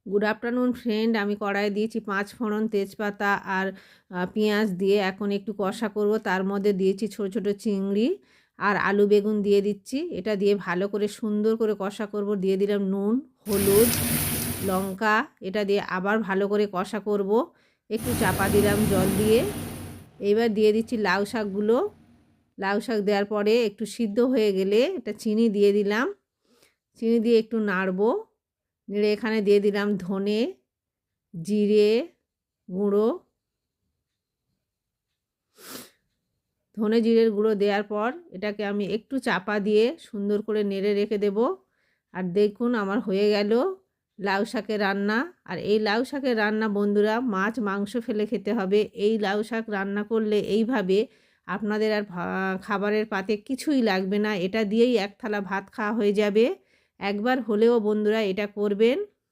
Good afternoon friend, আমি কড়াইয়ে দিয়েছি 5 ফোড়ন, তেজপাতা আর পেঁয়াজ দিয়ে এখন একটু কষা করব। তার মধ্যে দিয়েছি ছোট ছোট চিংড়ি আর আলু বেগুন দিয়ে দিচ্ছি। এটা দিয়ে ভালো করে সুন্দর করে কষা করব। দিয়ে দিলাম নুন, হলুদ, লঙ্কা। এটা দিয়ে আবার ভালো করে কষা করব। একটু চাপা দিলাম জল দিয়ে। এইবার দিয়ে দিচ্ছি লাউ শাকগুলো। লাউ শাক দেওয়ার পরে একটু সিদ্ধ হয়ে গেলে এটা চিনি দিয়ে দিলাম। চিনি দিয়ে একটু নাড়বো। নেড়ে এখানে দিয়ে দিলাম ধনে, জিরে গুঁড়ো। ধনে জিরের গুঁড়ো দেওয়ার পর এটাকে আমি একটু চাপা দিয়ে সুন্দর করে নেড়ে রেখে দেব। আর দেখুন আমার হয়ে গেল লাউ শাকের রান্না। আর এই লাউ শাকের রান্না বন্ধুরা মাছ মাংস ফেলে খেতে হবে। এই লাউ শাক রান্না করলে এইভাবে আপনাদের আর খাবারের পাতে কিছুই লাগবে না। এটা দিয়েই এক থালা ভাত খাওয়া হয়ে যাবে। একবার হলেও বন্ধুরা এটা করবেন।